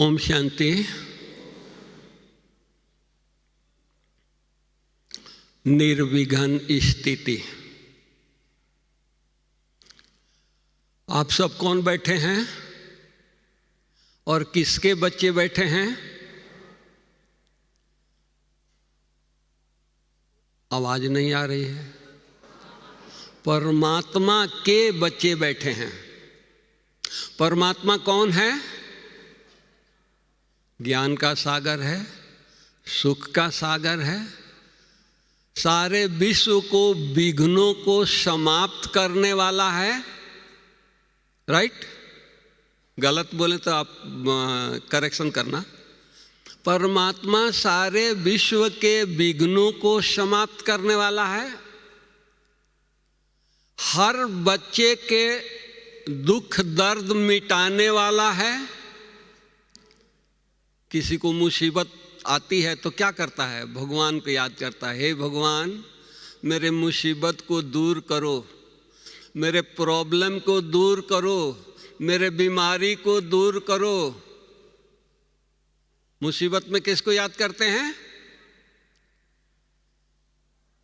ओम शांति। निर्विघ्न स्थिति। आप सब कौन बैठे हैं और किसके बच्चे बैठे हैं? आवाज नहीं आ रही है। परमात्मा के बच्चे बैठे हैं। परमात्मा कौन है? ज्ञान का सागर है, सुख का सागर है, सारे विश्व को विघ्नों को समाप्त करने वाला है। राइट? गलत बोले तो आप करेक्शन करना। परमात्मा सारे विश्व के विघ्नों को समाप्त करने वाला है। हर बच्चे के दुख दर्द मिटाने वाला है। किसी को मुसीबत आती है तो क्या करता है? भगवान को याद करता है। हे भगवान, मेरे मुसीबत को दूर करो, मेरे प्रॉब्लम को दूर करो, मेरे बीमारी को दूर करो। मुसीबत में किसको याद करते हैं?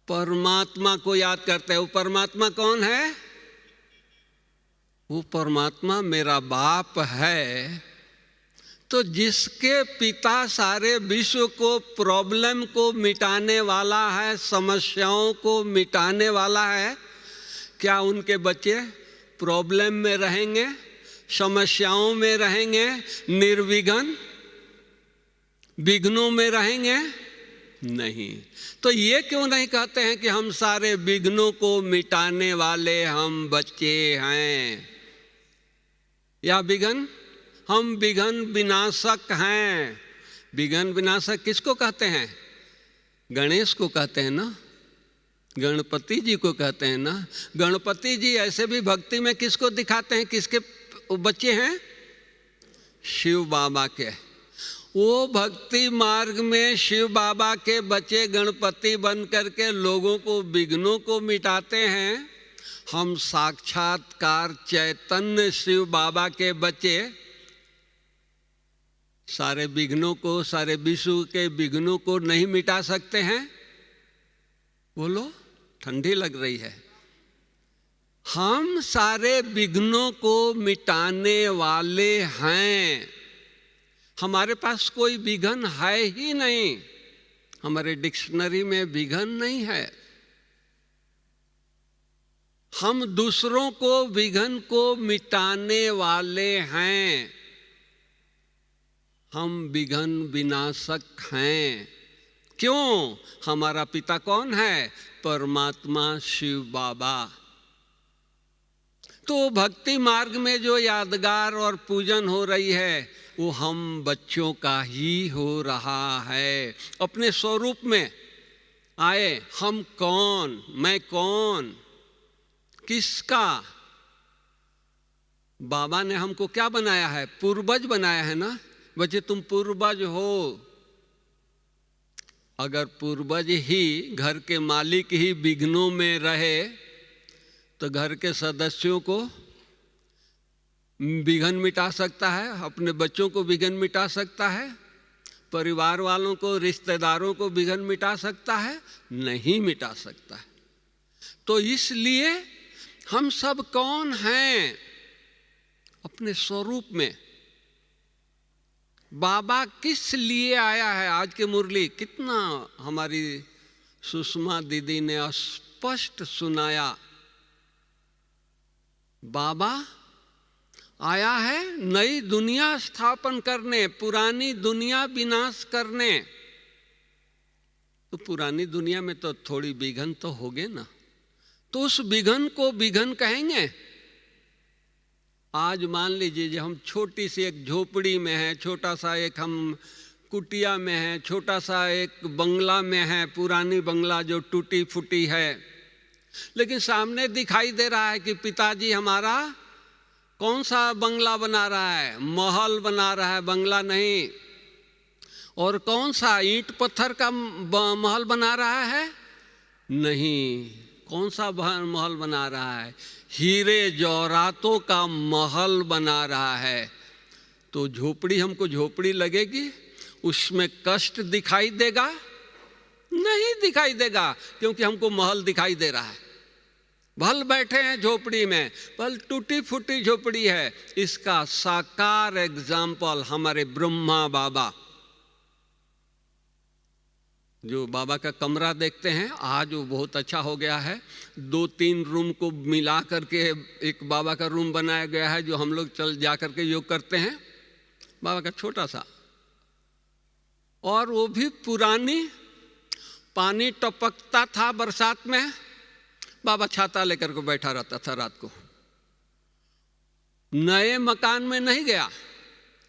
परमात्मा को याद करते हैं। वो परमात्मा कौन है? वो परमात्मा मेरा बाप है। तो जिसके पिता सारे विश्व को प्रॉब्लम को मिटाने वाला है, समस्याओं को मिटाने वाला है, क्या उनके बच्चे प्रॉब्लम में रहेंगे, समस्याओं में रहेंगे, निर्विघ्न विघ्नों में रहेंगे? नहीं। तो ये क्यों नहीं कहते हैं कि हम सारे विघ्नों को मिटाने वाले हम बच्चे हैं? या विघ्न, हम विघ्न विनाशक हैं। विघ्न विनाशक किसको कहते हैं? गणेश को कहते हैं ना, गणपति जी को कहते हैं ना। गणपति जी ऐसे भी भक्ति में किसको दिखाते हैं? किसके बच्चे हैं? शिव बाबा के। वो भक्ति मार्ग में शिव बाबा के बच्चे गणपति बन करके लोगों को विघ्नों को मिटाते हैं। हम साक्षात्कार चैतन्य शिव बाबा के बच्चे सारे विघ्नों को, सारे विश्व के विघ्नों को नहीं मिटा सकते हैं? बोलो, ठंडी लग रही है। हम सारे विघ्नों को मिटाने वाले हैं। हमारे पास कोई विघ्न है ही नहीं। हमारे डिक्शनरी में विघ्न नहीं है। हम दूसरों को विघ्न को मिटाने वाले हैं। हम विघ्न विनाशक हैं। क्यों? हमारा पिता कौन है? परमात्मा शिव बाबा। तो भक्ति मार्ग में जो यादगार और पूजन हो रही है वो हम बच्चों का ही हो रहा है। अपने स्वरूप में आए। हम कौन? मैं कौन? किसका? बाबा ने हमको क्या बनाया है? पूर्वज बनाया है ना। बच्चे, तुम पूर्वज हो। अगर पूर्वज ही, घर के मालिक ही विघ्नों में रहे तो घर के सदस्यों को विघ्न मिटा सकता है, अपने बच्चों को विघ्न मिटा सकता है, परिवार वालों को, रिश्तेदारों को विघ्न मिटा सकता है? नहीं मिटा सकता है। तो इसलिए हम सब कौन हैं? अपने स्वरूप में। बाबा किस लिए आया है? आज के मुरली कितना हमारी सुषमा दीदी ने स्पष्ट सुनाया। बाबा आया है नई दुनिया स्थापन करने, पुरानी दुनिया विनाश करने। तो पुरानी दुनिया में तो थोड़ी विघ्न तो होगे ना। तो उस विघ्न को विघ्न कहेंगे? आज मान लीजिए जो हम छोटी सी एक झोपड़ी में है, छोटा सा एक हम कुटिया में है, छोटा सा एक बंगला में है, पुरानी बंगला जो टूटी फूटी है, लेकिन सामने दिखाई दे रहा है कि पिताजी हमारा कौन सा बंगला बना रहा है? महल बना रहा है, बंगला नहीं। और कौन सा ईंट पत्थर का महल बना रहा है? नहीं। कौन सा महल बना रहा है? हीरे जवाहरातों का महल बना रहा है। तो झोपड़ी हमको झोपड़ी लगेगी, उसमें कष्ट दिखाई देगा? नहीं दिखाई देगा, क्योंकि हमको महल दिखाई दे रहा है। भल बैठे हैं झोपड़ी में, भल टूटी फूटी झोपड़ी है। इसका साकार एग्जाम्पल हमारे ब्रह्मा बाबा, जो बाबा का कमरा देखते हैं, आज वो बहुत अच्छा हो गया है। 2-3 रूम को मिला करके एक बाबा का रूम बनाया गया है, जो हम लोग चल जा करके योग करते हैं। बाबा का छोटा सा, और वो भी पुरानी, पानी टपकता था बरसात में, बाबा छाता लेकर के बैठा रहता था रात को। नए मकान में नहीं गया।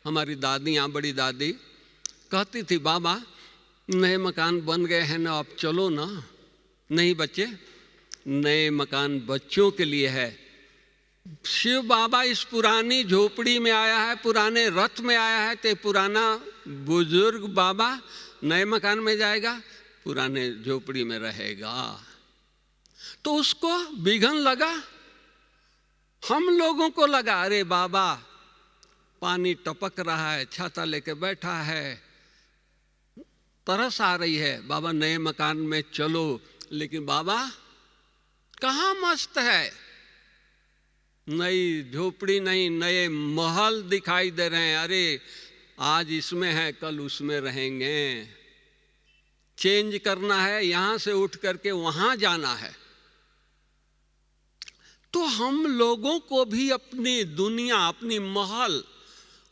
हमारी दादियाँ, बड़ी दादी कहती थी, बाबा नए मकान बन गए हैं ना, आप चलो ना। नहीं बच्चे, नए मकान बच्चों के लिए है। शिव बाबा इस पुरानी झोपड़ी में आया है, पुराने रथ में आया है, तो पुराना बुजुर्ग बाबा नए मकान में जाएगा, पुराने झोपड़ी में रहेगा। तो उसको विघन लगा, हम लोगों को लगा अरे बाबा पानी टपक रहा है, छाता लेके बैठा है, तरस आ रही है, बाबा नए मकान में चलो। लेकिन बाबा कहाँ मस्त है, नई झोपड़ी नहीं, नए महल दिखाई दे रहे हैं। अरे आज इसमें है, कल उसमें रहेंगे, चेंज करना है, यहां से उठ करके वहां जाना है। तो हम लोगों को भी अपनी दुनिया, अपनी महल,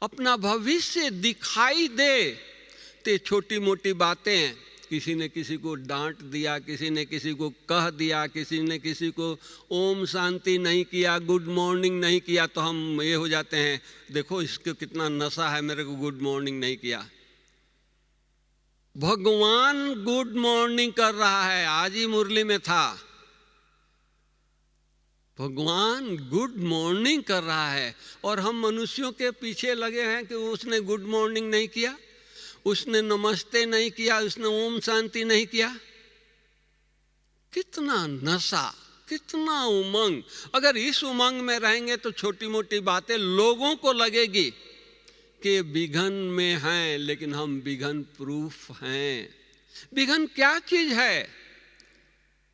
अपना भविष्य दिखाई दे। ते छोटी मोटी बातें, किसी ने किसी को डांट दिया, किसी ने किसी को कह दिया, किसी ने किसी को ओम शांति नहीं किया, गुड मॉर्निंग नहीं किया, तो हम ये हो जाते हैं, देखो इसको कितना नशा है, मेरे को गुड मॉर्निंग नहीं किया। भगवान गुड मॉर्निंग कर रहा है, आज ही मुरली में था, भगवान गुड मॉर्निंग कर रहा है, और हम मनुष्यों के पीछे लगे हैं कि उसने गुड मॉर्निंग नहीं किया, उसने नमस्ते नहीं किया, उसने ओम शांति नहीं किया। कितना नशा, कितना उमंग। अगर इस उमंग में रहेंगे तो छोटी मोटी बातें लोगों को लगेगी कि विघन में हैं, लेकिन हम विघन प्रूफ हैं। विघन क्या चीज है?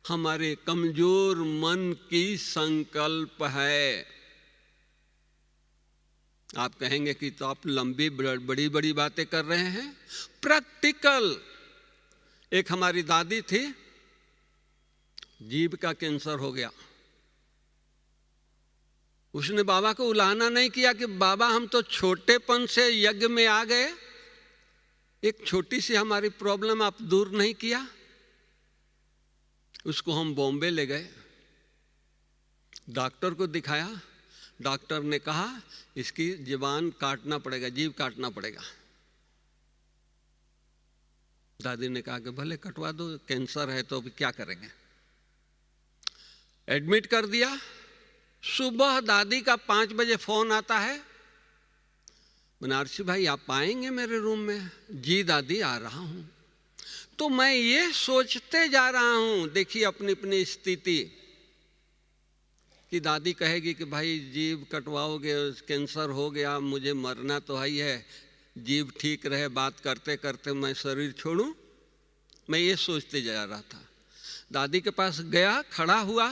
हमारे कमजोर मन की संकल्प है। आप कहेंगे कि तो आप लंबी बड़ी बड़ी बातें कर रहे हैं। प्रैक्टिकल। एक हमारी दादी थी, जीभ का कैंसर हो गया। उसने बाबा को उलाहना नहीं किया कि बाबा हम तो छोटेपन से यज्ञ में आ गए, एक छोटी सी हमारी प्रॉब्लम आप दूर नहीं किया। उसको हम बॉम्बे ले गए, डॉक्टर को दिखाया। डॉक्टर ने कहा इसकी ज़बान काटना पड़ेगा, जीभ काटना पड़ेगा। दादी ने कहा कि भले कटवा दो, कैंसर है तो अभी क्या करेंगे। एडमिट कर दिया। सुबह दादी का 5 बजे फोन आता है, बनारसी भाई आप आएंगे मेरे रूम में? जी दादी आ रहा हूं। तो मैं ये सोचते जा रहा हूं, देखिए अपनी अपनी स्थिति, कि दादी कहेगी कि भाई जीभ कटवाओगे, कैंसर हो गया, मुझे मरना तो ही है, जीभ ठीक रहे, बात करते करते मैं शरीर छोड़ूं। मैं ये सोचते जा रहा था। दादी के पास गया, खड़ा हुआ,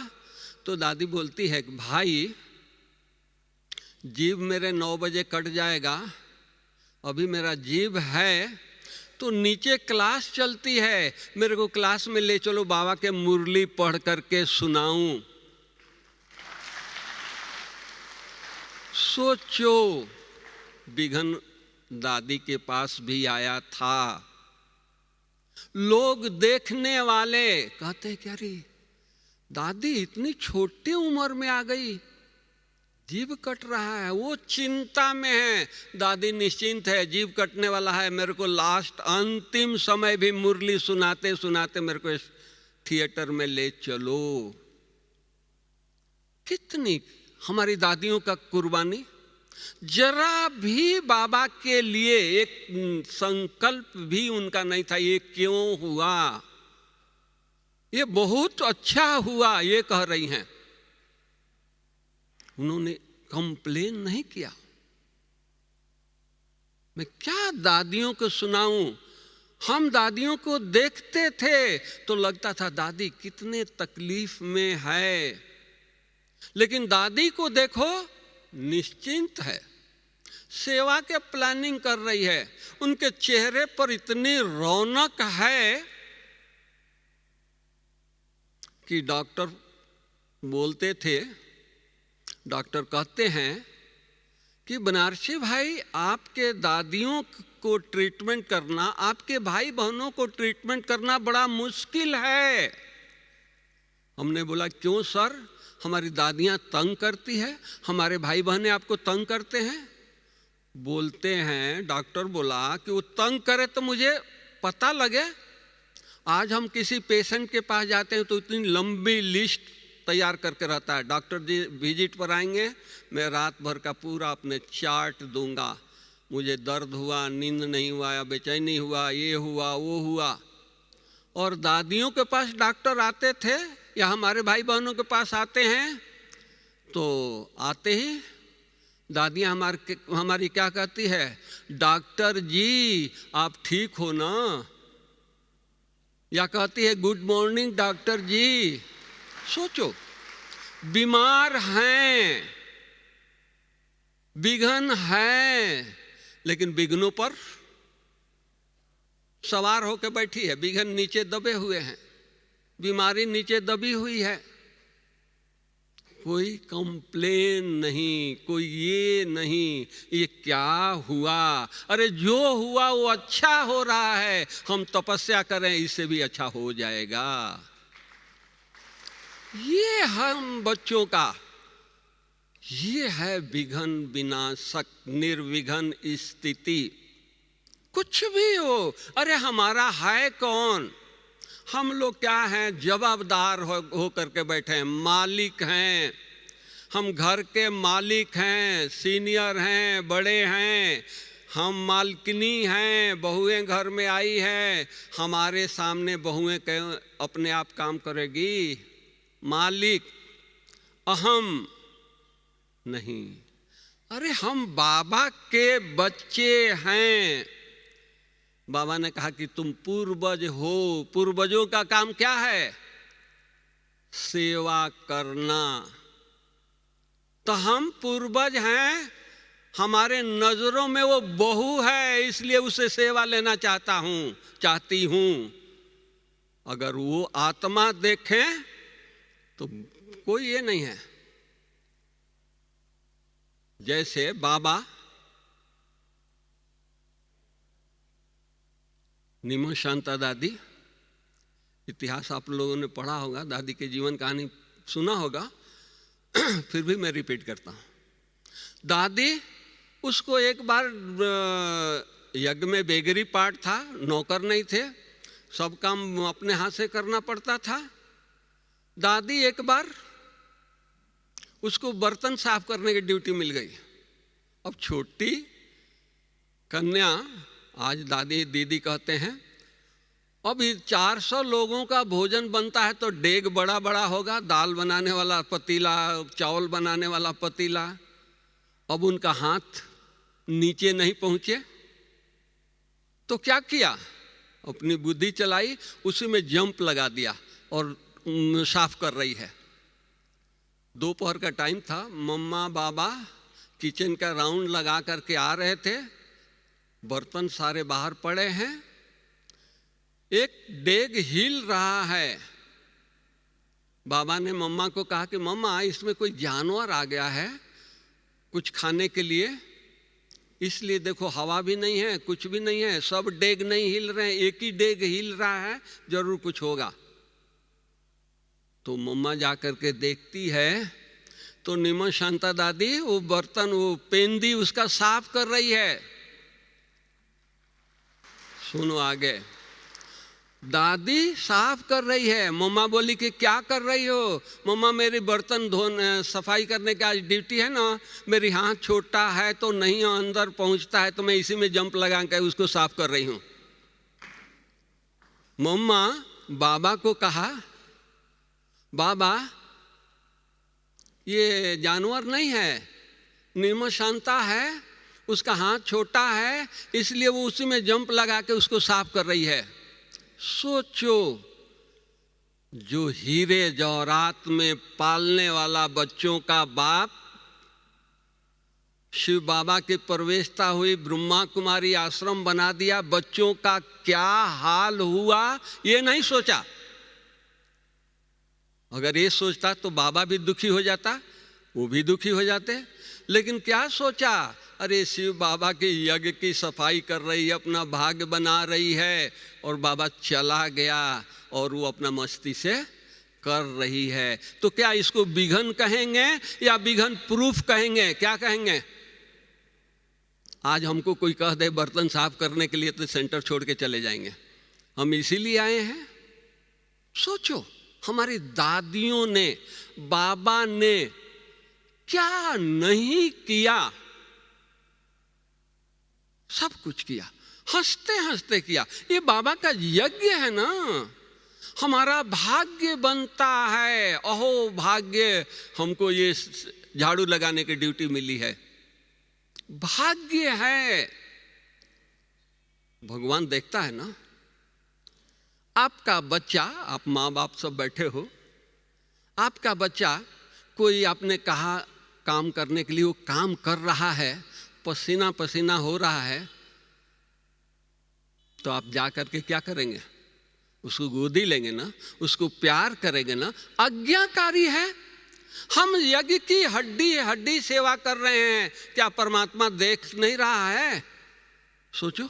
तो दादी बोलती है कि भाई जीभ मेरे 9 बजे कट जाएगा, अभी मेरा जीभ है तो नीचे क्लास चलती है, मेरे को क्लास में ले चलो, बाबा के मुरली पढ़ करके सुनाऊं। सोचो, विघन दादी के पास भी आया था। लोग देखने वाले कहते क्या रे दादी इतनी छोटी उम्र में आ गई, जीभ कट रहा है। वो चिंता में है, दादी निश्चिंत है, जीभ कटने वाला है, मेरे को लास्ट अंतिम समय भी मुरली सुनाते सुनाते मेरे को थिएटर में ले चलो। कितनी हमारी दादियों का कुर्बानी। जरा भी बाबा के लिए एक संकल्प भी उनका नहीं था, ये क्यों हुआ, ये बहुत अच्छा हुआ, ये कह रही हैं। उन्होंने कंप्लेन नहीं किया। मैं क्या दादियों को सुनाऊं। हम दादियों को देखते थे तो लगता था दादी कितने तकलीफ में है, लेकिन दादी को देखो निश्चिंत है, सेवा के प्लानिंग कर रही है, उनके चेहरे पर इतनी रौनक है कि डॉक्टर बोलते थे, डॉक्टर कहते हैं कि बनारसी भाई आपके दादियों को ट्रीटमेंट करना, आपके भाई बहनों को ट्रीटमेंट करना बड़ा मुश्किल है। हमने बोला क्यों सर, हमारी दादियाँ तंग करती है, हमारे भाई बहने आपको तंग करते हैं? बोलते हैं, डॉक्टर बोला कि वो तंग करे तो मुझे पता लगे। आज हम किसी पेशेंट के पास जाते हैं तो इतनी लंबी लिस्ट तैयार करके रहता है, डॉक्टर जी विजिट पर आएंगे, मैं रात भर का पूरा अपने चार्ट दूंगा, मुझे दर्द हुआ, नींद नहीं हुआ, या बेचैनी हुआ, ये हुआ वो हुआ। और दादियों के पास डॉक्टर आते थे या हमारे भाई बहनों के पास आते हैं तो आते ही दादियाँ हमारी क्या कहती है, डॉक्टर जी आप ठीक हो ना, या कहती है गुड मॉर्निंग डॉक्टर जी। सोचो, बीमार हैं, विघ्न है, लेकिन विघ्नों पर सवार होकर बैठी है, विघ्न नीचे दबे हुए हैं, बीमारी नीचे दबी हुई है, कोई कंप्लेन नहीं, कोई ये नहीं ये क्या हुआ, अरे जो हुआ वो अच्छा हो रहा है, हम तपस्या करें इससे भी अच्छा हो जाएगा। ये हम बच्चों का, ये है विघ्न विनाशक निर्विघ्न स्थिति। कुछ भी हो, अरे हमारा है कौन, हम लोग क्या हैं, जवाबदार हो करके बैठे हैं, मालिक हैं, हम घर के मालिक हैं, सीनियर हैं, बड़े हैं, हम मालकिनी हैं, बहुएं घर में आई हैं, हमारे सामने बहुएं अपने आप काम करेगी, मालिक अहम नहीं। अरे हम बाबा के बच्चे हैं। बाबा ने कहा कि तुम पूर्वज हो, पूर्वजों का काम क्या है, सेवा करना। तो हम पूर्वज हैं, हमारे नजरों में वो बहू है, इसलिए उसे सेवा लेना चाहती हूं। अगर वो आत्मा देखें तो कोई ये नहीं है। जैसे बाबा निमो शांता दादी, इतिहास आप लोगों ने पढ़ा होगा, दादी के जीवन कहानी सुना होगा, फिर भी मैं रिपीट करता हूँ। दादी, उसको एक बार यज्ञ में बेगरी पाठ था, नौकर नहीं थे, सब काम अपने हाथ से करना पड़ता था। दादी एक बार उसको बर्तन साफ करने की ड्यूटी मिल गई। अब छोटी कन्या, आज दादी दीदी कहते हैं, अब 400 लोगों का भोजन बनता है तो डेग बड़ा बड़ा होगा, दाल बनाने वाला पतीला, चावल बनाने वाला पतीला। अब उनका हाथ नीचे नहीं पहुंचे तो क्या किया, अपनी बुद्धि चलाई, उसी में जंप लगा दिया और साफ कर रही है। दोपहर का टाइम था, मम्मा बाबा किचन का राउंड लगा करके आ रहे थे, बर्तन सारे बाहर पड़े हैं, एक डेग हिल रहा है। बाबा ने मम्मा को कहा कि मम्मा इसमें कोई जानवर आ गया है कुछ खाने के लिए, इसलिए देखो हवा भी नहीं है, कुछ भी नहीं है, सब डेग नहीं हिल रहे हैं, एक ही डेग हिल रहा है, जरूर कुछ होगा। तो मम्मा जा करके देखती है तो निमो शांता दादी वो बर्तन, वो पेंदी उसका साफ कर रही है। सुनो आगे, दादी साफ कर रही है। मम्मा बोली कि क्या कर रही हो? मम्मा मेरी बर्तन धोने सफाई करने की आज ड्यूटी है ना, मेरी हाथ छोटा है तो नहीं अंदर पहुंचता है, तो मैं इसी में जंप लगा कर उसको साफ कर रही हूँ। मम्मा बाबा को कहा, बाबा ये जानवर नहीं है, निमो शांता है, उसका हाथ छोटा है इसलिए वो उसी में जंप लगा के उसको साफ कर रही है। सोचो, जो हीरे जवाहरात में पालने वाला बच्चों का बाप, शिव बाबा की प्रवेशता हुई, ब्रह्मा कुमारी आश्रम बना दिया, बच्चों का क्या हाल हुआ ये नहीं सोचा। अगर ये सोचता तो बाबा भी दुखी हो जाता, वो भी दुखी हो जाते। लेकिन क्या सोचा, अरे शिव बाबा के यज्ञ की सफाई कर रही है, अपना भाग्य बना रही है, और बाबा चला गया और वो अपना मस्ती से कर रही है। तो क्या इसको विघन कहेंगे या विघन प्रूफ कहेंगे? क्या कहेंगे? आज हमको कोई कह दे बर्तन साफ करने के लिए तो सेंटर छोड़ के चले जाएंगे। हम इसीलिए आए हैं। सोचो, हमारी दादियों ने, बाबा ने क्या नहीं किया, सब कुछ किया, हंसते हंसते किया। ये बाबा का यज्ञ है ना, हमारा भाग्य बनता है। अहो भाग्य, हमको ये झाड़ू लगाने की ड्यूटी मिली है, भाग्य है। भगवान देखता है ना। आपका बच्चा, आप माँ बाप सब बैठे हो, आपका बच्चा कोई आपने कहा काम करने के लिए, वो काम कर रहा है, पसीना पसीना हो रहा है, तो आप जा करके क्या करेंगे? उसको गोदी लेंगे ना, उसको प्यार करेंगे ना। आज्ञाकारी है। हम यज्ञ की हड्डी हड्डी सेवा कर रहे हैं, क्या परमात्मा देख नहीं रहा है? सोचो,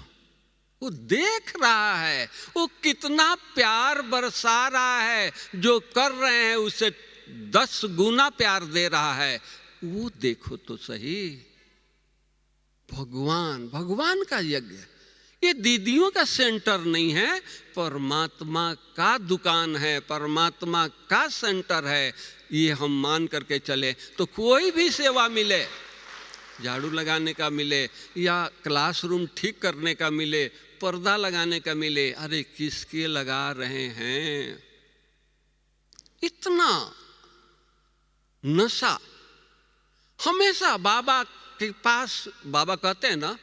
वो देख रहा है, वो कितना प्यार बरसा रहा है, जो कर रहे हैं उससे 10 गुना प्यार दे रहा है। वो देखो तो सही। भगवान का यज्ञ, ये दीदियों का सेंटर नहीं है, परमात्मा का दुकान है, परमात्मा का सेंटर है। ये हम मान करके चले तो कोई भी सेवा मिले, झाड़ू लगाने का मिले या क्लासरूम ठीक करने का मिले, पर्दा लगाने का मिले, अरे किसके लगा रहे हैं? इतना नशा हमेशा बाबा के पास। बाबा कहते हैं ना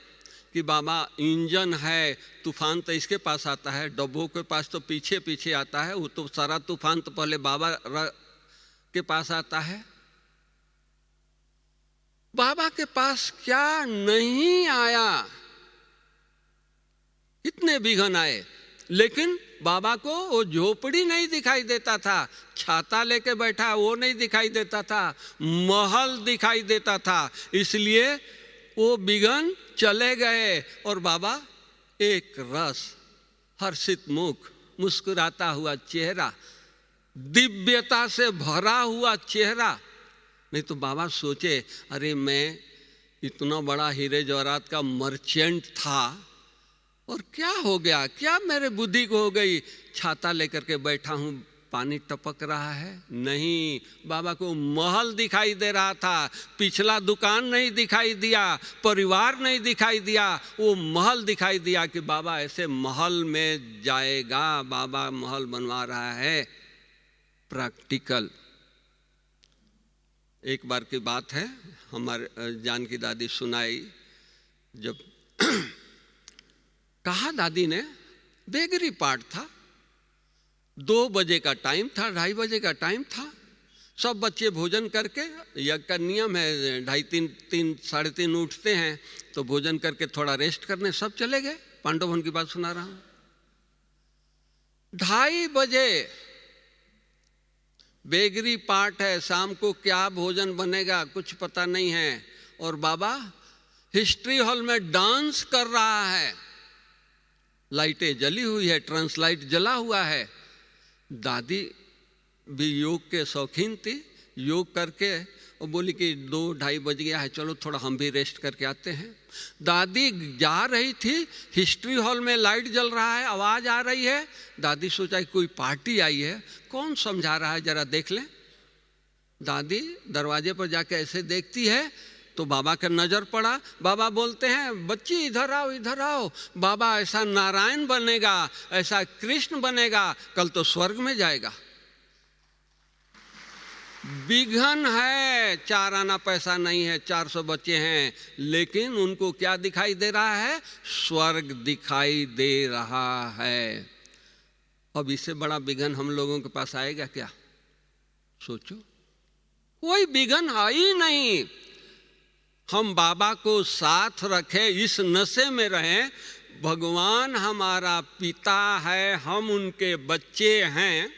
कि बाबा इंजन है, तूफान तो इसके पास आता है, डब्बों के पास तो पीछे पीछे आता है। वो तो सारा तूफान तो पहले बाबा के पास आता है। बाबा के पास क्या नहीं आया, इतने विघन आए, लेकिन बाबा को वो झोपड़ी नहीं दिखाई देता था, छाता लेके बैठा वो नहीं दिखाई देता था, महल दिखाई देता था। इसलिए वो विघन चले गए और बाबा एक रस, हर्षित मुख, मुस्कुराता हुआ चेहरा, दिव्यता से भरा हुआ चेहरा। नहीं तो बाबा सोचे, अरे मैं इतना बड़ा हीरे जवाहरात का मर्चेंट था और क्या हो गया, क्या मेरे बुद्धि को हो गई, छाता लेकर के बैठा हूँ, पानी टपक रहा है। नहीं, बाबा को महल दिखाई दे रहा था, पिछला दुकान नहीं दिखाई दिया, परिवार नहीं दिखाई दिया, वो महल दिखाई दिया कि बाबा ऐसे महल में जाएगा, बाबा महल बनवा रहा है। प्रैक्टिकल। एक बार की बात है, हमारे जानकी दादी सुनाई, जब कहा दादी ने, बेगरी पाठ था, 2 बजे का टाइम था, 2:30 बजे का टाइम था, सब बच्चे भोजन करके, यज्ञ का नियम है 2:30 साढ़े 3 उठते हैं, तो भोजन करके थोड़ा रेस्ट करने सब चले गए। पांडव भवन की बात सुना रहा हूं। 2:30 बजे बेगरी पाठ है, शाम को क्या भोजन बनेगा कुछ पता नहीं है, और बाबा हिस्ट्री हॉल में डांस कर रहा है, लाइटें जली हुई है, ट्रांसलाइट जला हुआ है। दादी भी योग के शौकीन थी, योग करके और बोली कि 2-2:30 बज गया है, चलो थोड़ा हम भी रेस्ट करके आते हैं। दादी जा रही थी, हिस्ट्री हॉल में लाइट जल रहा है, आवाज़ आ रही है। दादी सोचा कि कोई पार्टी आई है, कौन समझा रहा है जरा देख लें। दादी दरवाजे पर जाके ऐसे देखती है तो बाबा का नज़र पड़ा। बाबा बोलते हैं, बच्ची इधर आओ, इधर आओ, बाबा ऐसा नारायण बनेगा, ऐसा कृष्ण बनेगा, कल तो स्वर्ग में जाएगा। विघन है, 4 आना पैसा नहीं है, 400 बच्चे हैं, लेकिन उनको क्या दिखाई दे रहा है? स्वर्ग दिखाई दे रहा है। अब इससे बड़ा विघन हम लोगों के पास आएगा क्या? सोचो, कोई विघन है ही नहीं। हम बाबा को साथ रखें, इस नशे में रहें, भगवान हमारा पिता है, हम उनके बच्चे हैं,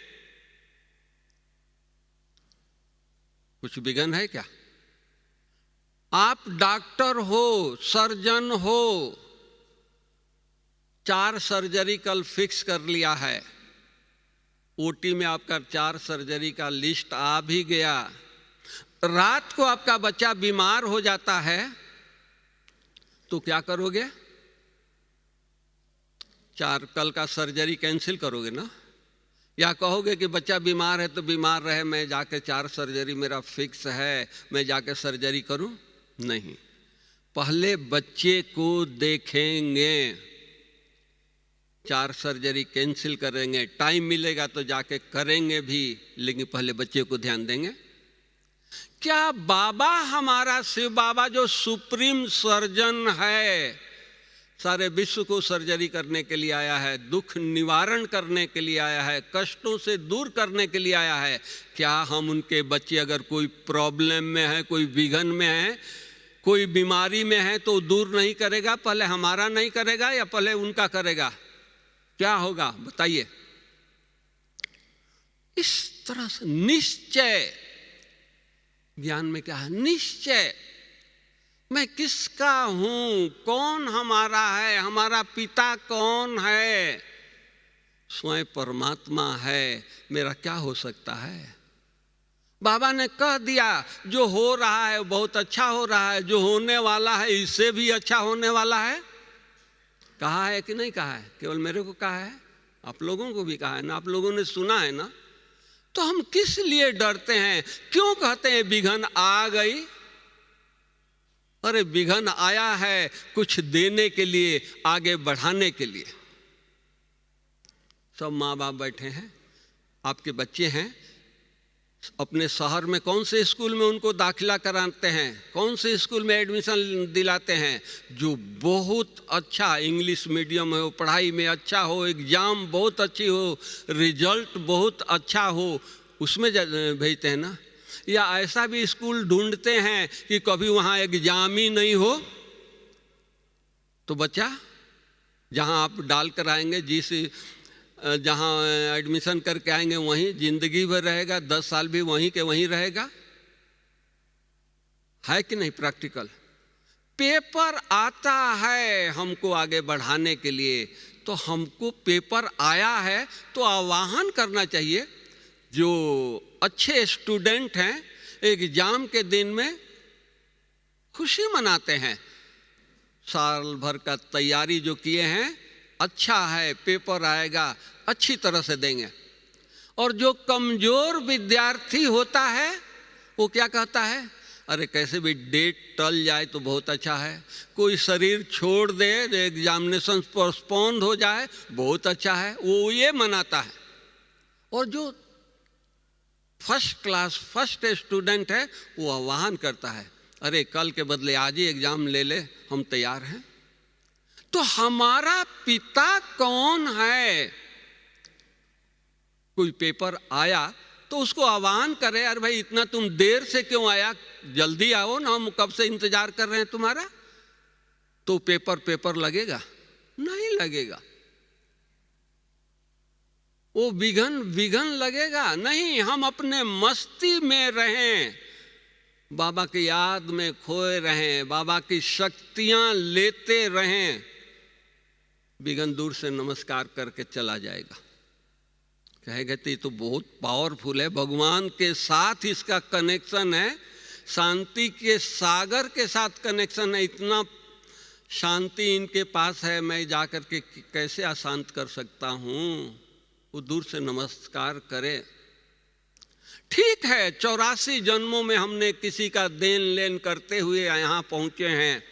कुछ विघन है क्या? आप डॉक्टर हो, सर्जन हो, 4 सर्जरी कल फिक्स कर लिया है, ओटी में आपका 4 सर्जरी का लिस्ट आ भी गया, रात को आपका बच्चा बीमार हो जाता है तो क्या करोगे? 4 कल का सर्जरी कैंसिल करोगे ना? या कहोगे कि बच्चा बीमार है तो बीमार रहे, मैं जाके 4 सर्जरी मेरा फिक्स है, मैं जाके सर्जरी करूं? नहीं, पहले बच्चे को देखेंगे। 4 सर्जरी कैंसिल करेंगे, टाइम मिलेगा तो जाके करेंगे भी, लेकिन पहले बच्चे को ध्यान देंगे। क्या बाबा हमारा शिव बाबा जो सुप्रीम सर्जन है, सारे विश्व को सर्जरी करने के लिए आया है, दुख निवारण करने के लिए आया है, कष्टों से दूर करने के लिए आया है, क्या हम उनके बच्चे अगर कोई प्रॉब्लम में है, कोई विघन में है, कोई बीमारी में है तो दूर नहीं करेगा? पहले हमारा नहीं करेगा या पहले उनका करेगा? क्या होगा बताइए? इस तरह से निश्चय, ज्ञान में क्या है? निश्चय, मैं किसका हूं, कौन हमारा है, हमारा पिता कौन है? स्वयं परमात्मा है, मेरा क्या हो सकता है? बाबा ने कह दिया, जो हो रहा है बहुत अच्छा हो रहा है, जो होने वाला है इससे भी अच्छा होने वाला है। कहा है कि नहीं कहा है? केवल मेरे को कहा है? आप लोगों को भी कहा है ना, आप लोगों ने सुना है ना। तो हम किस लिए डरते हैं? क्यों कहते हैं विघन आ गई? अरे विघन आया है कुछ देने के लिए, आगे बढ़ाने के लिए। सब माँ बाप बैठे हैं, आपके बच्चे हैं, अपने शहर में कौन से स्कूल में उनको दाखिला कराते हैं, कौन से स्कूल में एडमिशन दिलाते हैं? जो बहुत अच्छा इंग्लिश मीडियम हो, पढ़ाई में अच्छा हो, एग्जाम बहुत अच्छी हो, रिजल्ट बहुत अच्छा हो, उसमें भेजते हैं ना। या ऐसा भी स्कूल ढूंढते हैं कि कभी वहाँ एग्जाम ही नहीं हो, तो बच्चा जहाँ आप डाल कर आएंगे, जिस जहाँ एडमिशन करके आएंगे वहीं जिंदगी भर रहेगा, 10 साल भी वहीं के वहीं रहेगा। है कि नहीं? प्रैक्टिकल पेपर आता है हमको आगे बढ़ाने के लिए, तो हमको पेपर आया है तो आह्वान करना चाहिए। जो अच्छे स्टूडेंट हैं एग्जाम के दिन में खुशी मनाते हैं, साल भर का तैयारी जो किए हैं, अच्छा है, पेपर आएगा, अच्छी तरह से देंगे। और जो कमजोर विद्यार्थी होता है वो क्या कहता है? अरे कैसे भी डेट टल जाए तो बहुत अच्छा है, कोई शरीर छोड़ दे, एग्जामिनेशन पोस्टपोन हो जाए बहुत अच्छा है, वो ये मनाता है। और जो फर्स्ट क्लास फर्स्ट स्टूडेंट है वो आह्वान करता है, अरे कल के बदले आज ही एग्जाम ले ले, हम तैयार हैं। तो हमारा पिता कौन है? कोई पेपर आया तो उसको आह्वान करे, अरे भाई इतना तुम देर से क्यों आया, जल्दी आओ ना, हम कब से इंतजार कर रहे हैं तुम्हारा। तो पेपर लगेगा? नहीं लगेगा। वो विघन लगेगा नहीं। हम अपने मस्ती में रहें, बाबा की याद में खोए रहें, बाबा की शक्तियां लेते रहें, विघन दूर से नमस्कार करके चला जाएगा। कहेगा तो ये तो बहुत पावरफुल है, भगवान के साथ इसका कनेक्शन है, शांति के सागर के साथ कनेक्शन है, इतना शांति इनके पास है, मैं जाकर के कैसे अशांत कर सकता हूँ। वो दूर से नमस्कार करे। ठीक है, 84 जन्मों में हमने किसी का देन लेन करते हुए यहाँ पहुँचे हैं।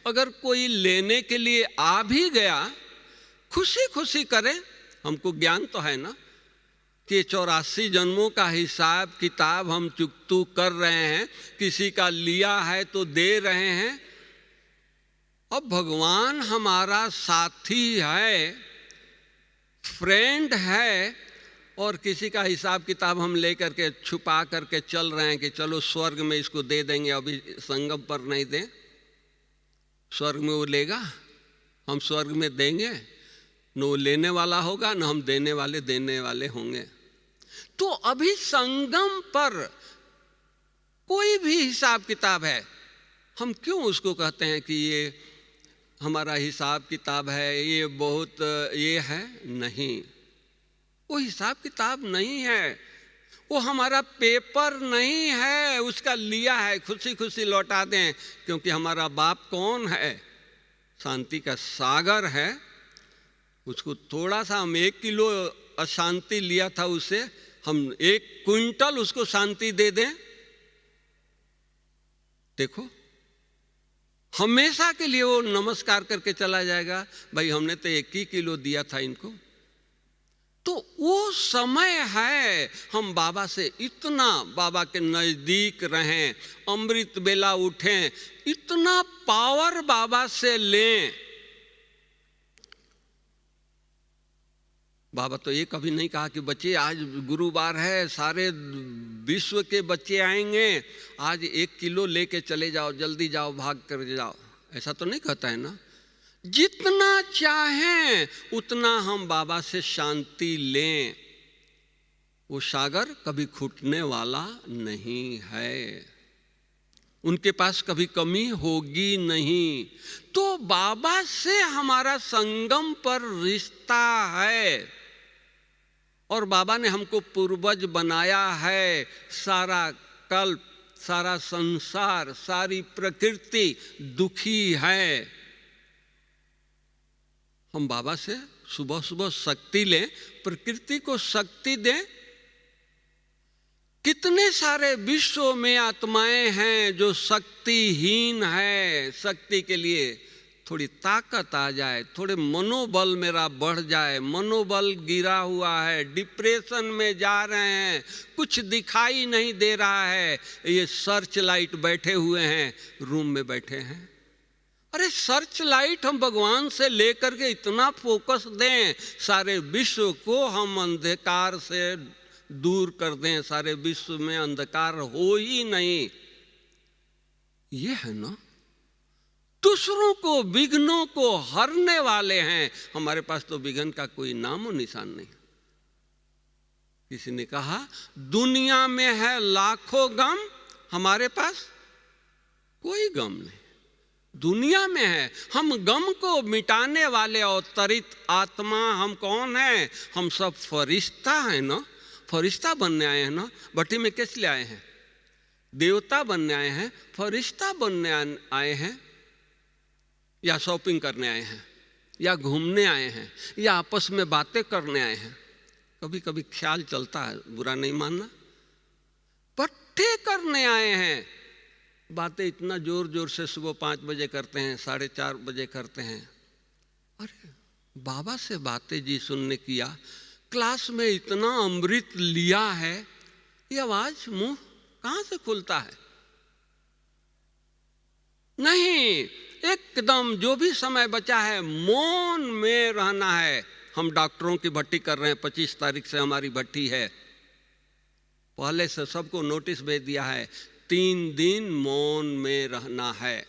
अगर कोई लेने के लिए आ भी गया, खुशी खुशी करें, हमको ज्ञान तो है ना, कि 84 जन्मों का हिसाब किताब हम चुकतू कर रहे हैं, किसी का लिया है तो दे रहे हैं। अब भगवान हमारा साथी है, फ्रेंड है, और किसी का हिसाब किताब हम लेकर के छुपा करके चल रहे हैं कि चलो स्वर्ग में इसको दे देंगे, अभी संगम पर नहीं दें, स्वर्ग में वो लेगा, हम स्वर्ग में देंगे, न वो लेने वाला होगा न हम देने वाले होंगे। तो अभी संगम पर कोई भी हिसाब किताब है, हम क्यों उसको कहते हैं कि ये हमारा हिसाब किताब है, ये बहुत ये है? नहीं, वो हिसाब किताब नहीं है, वो हमारा पेपर नहीं है, उसका लिया है खुशी खुशी लौटा दें, क्योंकि हमारा बाप कौन है? शांति का सागर है। उसको थोड़ा सा हम 1 किलो अशांति लिया था, उसे हम 1 क्विंटल उसको शांति दे दें, देखो हमेशा के लिए वो नमस्कार करके चला जाएगा, भाई हमने तो 1 ही किलो दिया था इनको। तो वो समय है हम बाबा से इतना, बाबा के नजदीक रहें, अमृत बेला उठें, इतना पावर बाबा से लें। बाबा तो ये कभी नहीं कहा कि बच्चे आज गुरुवार है, सारे विश्व के बच्चे आएंगे, आज 1 किलो लेके चले जाओ, जल्दी जाओ, भाग कर जाओ, ऐसा तो नहीं कहता है ना। जितना चाहें उतना हम बाबा से शांति लें, वो सागर कभी घुटने वाला नहीं है, उनके पास कभी कमी होगी नहीं। तो बाबा से हमारा संगम पर रिश्ता है, और बाबा ने हमको पूर्वज बनाया है। सारा कल्प, सारा संसार, सारी प्रकृति दुखी है। हम बाबा से सुबह सुबह शक्ति लें, प्रकृति को शक्ति दें। कितने सारे विश्व में आत्माएं हैं जो शक्तिहीन है, शक्ति के लिए थोड़ी ताकत आ जाए, थोड़े मनोबल मेरा बढ़ जाए, मनोबल गिरा हुआ है, डिप्रेशन में जा रहे हैं, कुछ दिखाई नहीं दे रहा है, ये सर्च लाइट बैठे हुए हैं, रूम में बैठे हैं। अरे सर्च लाइट हम भगवान से लेकर के इतना फोकस दें, सारे विश्व को हम अंधकार से दूर कर दें, सारे विश्व में अंधकार हो ही नहीं। ये है ना, दूसरों को, विघ्नों को हरने वाले हैं। हमारे पास तो विघ्न का कोई नामो निशान नहीं। किसी ने कहा दुनिया में है लाखों गम, हमारे पास कोई गम नहीं। दुनिया में है, हम गम को मिटाने वाले अवतरित आत्मा। हम कौन हैं? हम सब फरिश्ता हैं ना, फरिश्ता बनने आए हैं ना। भट्टी में किस लिए आए हैं? देवता बनने आए हैं, फरिश्ता बनने आए हैं, या शॉपिंग करने आए हैं, या घूमने आए हैं, या आपस में बातें करने आए हैं। कभी कभी ख्याल चलता है, बुरा नहीं मानना। पट्टे करने आए हैं, बातें इतना जोर जोर से सुबह 5 बजे करते हैं, 4:30 बजे करते हैं। अरे बाबा से बातें जी सुनने किया, क्लास में इतना अमृत लिया है, ये आवाज मुंह कहां से खुलता है? नहीं, एकदम जो भी समय बचा है मौन में रहना है। हम डॉक्टरों की भट्टी कर रहे हैं, 25 तारीख से हमारी भट्टी है। पहले से सबको नोटिस भेज दिया है, 3 दिन मौन में रहना है।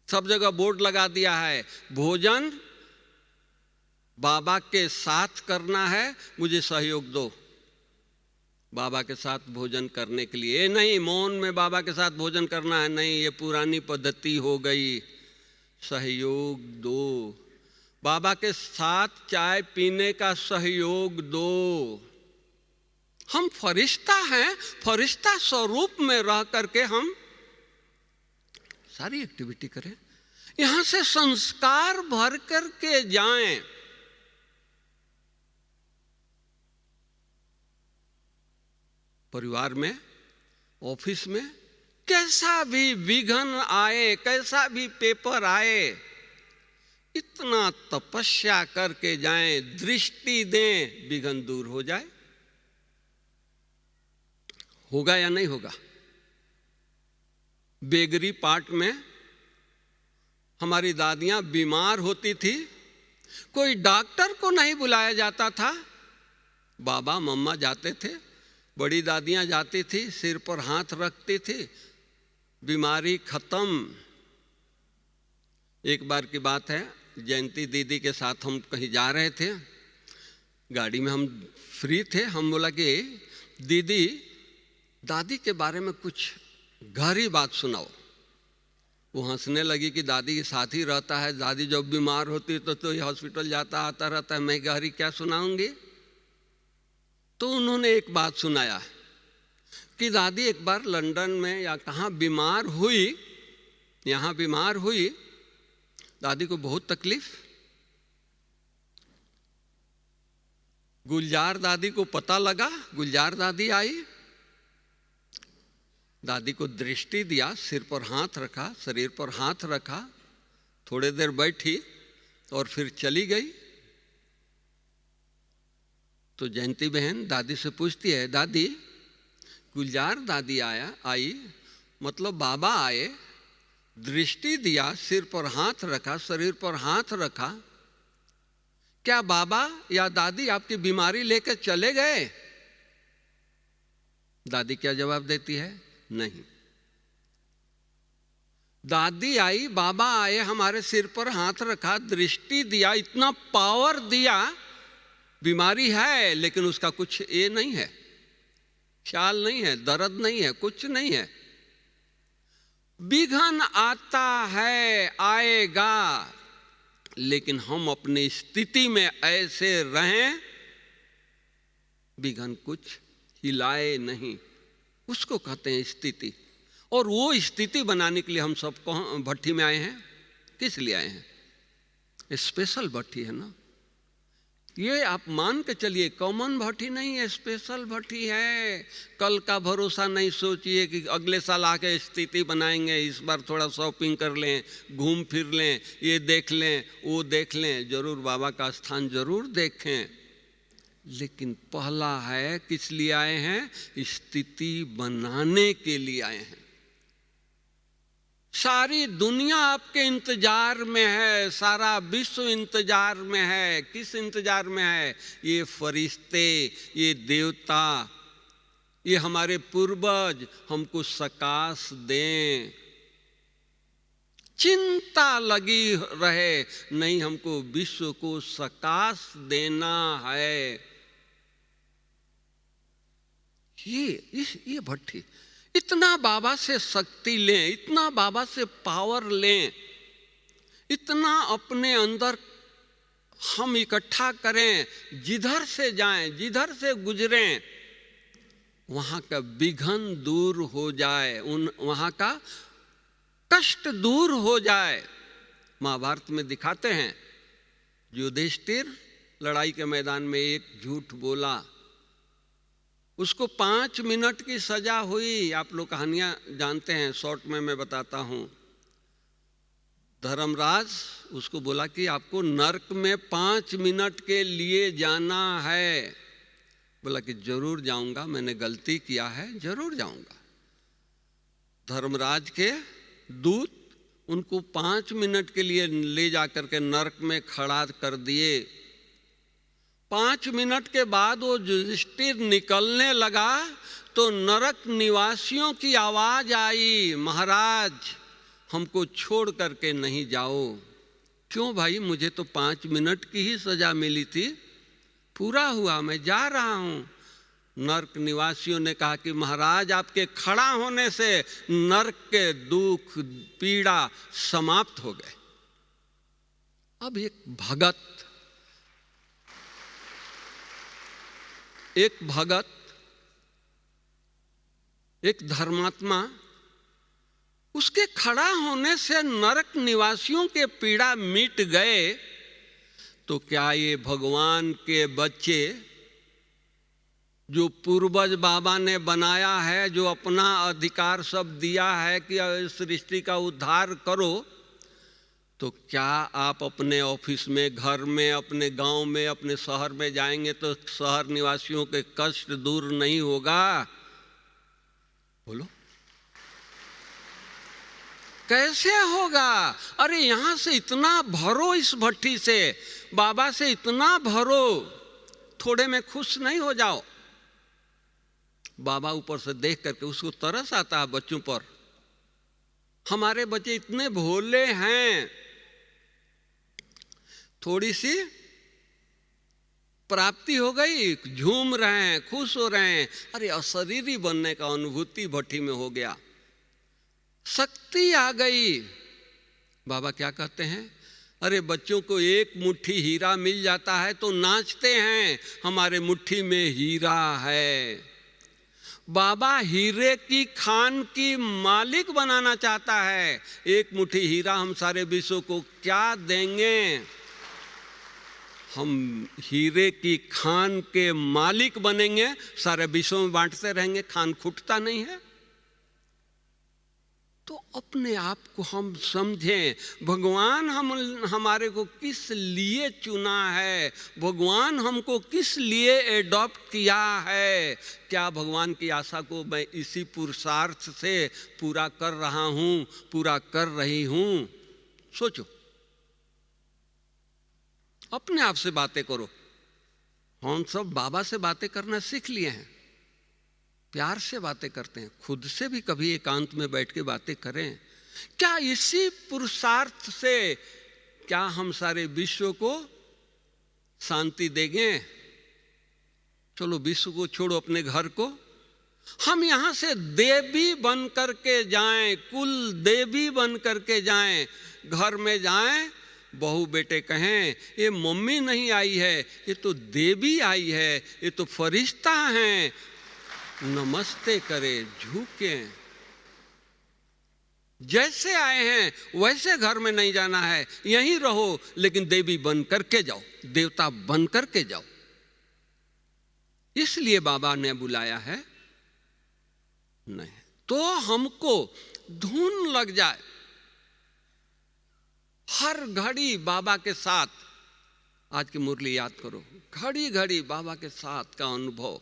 सब जगह बोर्ड लगा दिया है, भोजन बाबा के साथ करना है, मुझे सहयोग दो बाबा के साथ भोजन करने के लिए। नहीं, मौन में बाबा के साथ भोजन करना है, नहीं, ये पुरानी पद्धति हो गई। सहयोग दो, बाबा के साथ चाय पीने का सहयोग दो। हम फरिश्ता हैं, फरिश्ता स्वरूप में रह करके हम सारी एक्टिविटी करें। यहां से संस्कार भर करके जाएं। परिवार में, ऑफिस में कैसा भी विघ्न आए, कैसा भी पेपर आए, इतना तपस्या करके जाएं, दृष्टि दें, विघ्न दूर हो जाए। होगा या नहीं होगा? बेगरी पार्ट में हमारी दादियां बीमार होती थी, कोई डॉक्टर को नहीं बुलाया जाता था, बाबा मम्मा जाते थे, बड़ी दादियां जाती थी, सिर पर हाथ रखती थी, बीमारी खत्म। एक बार की बात है, जयंती दीदी के साथ हम कहीं जा रहे थे, गाड़ी में हम फ्री थे, हम बोला कि दीदी दादी के बारे में कुछ गहरी बात सुनाओ। वो हंसने लगी कि दादी के साथ ही रहता है, दादी जब बीमार होती तो ये हॉस्पिटल जाता आता रहता है, मैं गहरी क्या सुनाऊंगी। तो उन्होंने एक बात सुनाया कि दादी एक बार लंदन में या कहाँ बीमार हुई, यहाँ बीमार हुई, दादी को बहुत तकलीफ। गुलजार दादी को पता लगा, गुलजार दादी आई, दादी को दृष्टि दिया, सिर पर हाथ रखा, शरीर पर हाथ रखा, थोड़ी देर बैठी और फिर चली गई। तो जयंती बहन दादी से पूछती है, दादी गुलजार दादी आई, मतलब बाबा आए, दृष्टि दिया, सिर पर हाथ रखा, शरीर पर हाथ रखा, क्या बाबा या दादी आपकी बीमारी लेकर चले गए? दादी क्या जवाब देती है? नहीं। दादी आई, बाबा आए, हमारे सिर पर हाथ रखा, दृष्टि दिया, इतना पावर दिया, बीमारी है लेकिन उसका कुछ ये नहीं है, ख्याल नहीं है, दर्द नहीं है, कुछ नहीं है। विघ्न आता है, आएगा, लेकिन हम अपनी स्थिति में ऐसे रहें, विघ्न कुछ हिलाए नहीं, उसको कहते हैं स्थिति। और वो स्थिति बनाने के लिए हम सब भट्टी में आए हैं। किस लिए आए हैं? स्पेशल भट्टी है ना, ये आप मान के चलिए, कॉमन भट्टी नहीं है, स्पेशल भट्टी है। कल का भरोसा नहीं सोचिए कि अगले साल आके स्थिति बनाएंगे, इस बार थोड़ा शॉपिंग कर लें, घूम फिर लें, ये देख लें, वो देख लें, जरूर बाबा का स्थान जरूर देखें, लेकिन पहला है किस लिए आए हैं? स्थिति बनाने के लिए आए हैं। सारी दुनिया आपके इंतजार में है, सारा विश्व इंतजार में है। किस इंतजार में है? ये फरिश्ते, ये देवता, ये हमारे पूर्वज हमको सकाश दें, चिंता लगी रहे, नहीं हमको विश्व को सकाश देना है। ये भट्टी, इतना बाबा से शक्ति लें, इतना बाबा से पावर लें, इतना अपने अंदर हम इकट्ठा करें, जिधर से जाएं, जिधर से गुजरें, वहां का विघ्न दूर हो जाए, वहां का कष्ट दूर हो जाए। महाभारत में दिखाते हैं, युधिष्ठिर लड़ाई के मैदान में एक झूठ बोला, उसको 5 मिनट की सजा हुई। आप लोग कहानियां जानते हैं, शॉर्ट में मैं बताता हूं। धर्मराज उसको बोला कि आपको नरक में 5 मिनट के लिए जाना है। बोला कि जरूर जाऊंगा, मैंने गलती किया है, जरूर जाऊंगा। धर्मराज के दूत उनको 5 मिनट के लिए ले जाकर के नरक में खड़ा कर दिए। 5 मिनट के बाद वो युधिष्ठिर निकलने लगा तो नरक निवासियों की आवाज आई, महाराज हमको छोड़ करके नहीं जाओ। क्यों भाई, मुझे तो 5 मिनट की ही सजा मिली थी, पूरा हुआ, मैं जा रहा हूं। नरक निवासियों ने कहा कि महाराज आपके खड़ा होने से नरक के दुख पीड़ा समाप्त हो गए। अब एक भगत, एक धर्मात्मा, उसके खड़ा होने से नरक निवासियों के पीड़ा मिट गए, तो क्या ये भगवान के बच्चे जो पूर्वज बाबा ने बनाया है, जो अपना अधिकार सब दिया है कि सृष्टि का उद्धार करो, तो क्या आप अपने ऑफिस में, घर में, अपने गांव में, अपने शहर में जाएंगे तो शहर निवासियों के कष्ट दूर नहीं होगा? बोलो कैसे होगा? अरे यहां से इतना भरो, इस भट्टी से, बाबा से इतना भरो, थोड़े में खुश नहीं हो जाओ? बाबा ऊपर से देख करके उसको तरस आता है बच्चों पर। हमारे बच्चे इतने भोले हैं, थोड़ी सी प्राप्ति हो गई, झूम रहे हैं, खुश हो रहे हैं। अरे अशरीरी बनने का अनुभूति भट्टी में हो गया, शक्ति आ गई। बाबा क्या कहते हैं? अरे बच्चों को एक मुट्ठी हीरा मिल जाता है तो नाचते हैं, हमारे मुट्ठी में हीरा है। बाबा हीरे की खान की मालिक बनाना चाहता है। एक मुट्ठी हीरा हम सारे विश्व को क्या देंगे? हम हीरे की खान के मालिक बनेंगे, सारे विश्व में बांटते रहेंगे, खान खुटता नहीं है। तो अपने आप को हम समझें, भगवान हमारे को किस लिए चुना है, भगवान हमको किस लिए एडॉप्ट किया है। क्या भगवान की आशा को मैं इसी पुरुषार्थ से पूरा कर रहा हूँ, पूरा कर रही हूँ? सोचो, अपने आप से बातें करो। हम सब बाबा से बातें करना सीख लिए हैं, प्यार से बातें करते हैं, खुद से भी कभी एकांत में बैठ के बातें करें। क्या इसी पुरुषार्थ से क्या हम सारे विश्व को शांति देंगे? चलो विश्व को छोड़ो, अपने घर को हम यहां से देवी बन करके जाएं, कुल देवी बन करके जाएं। घर में जाएं, बहू बेटे कहें ये मम्मी नहीं आई है, ये तो देवी आई है, ये तो फरिश्ता हैं, नमस्ते करे, झुके। जैसे आए हैं वैसे घर में नहीं जाना है, यहीं रहो, लेकिन देवी बन करके जाओ, देवता बन करके जाओ। इसलिए बाबा ने बुलाया है। नहीं तो हमको धुन लग जाए, हर घड़ी बाबा के साथ। आज की मुरली याद करो, घड़ी घड़ी बाबा के साथ का अनुभव,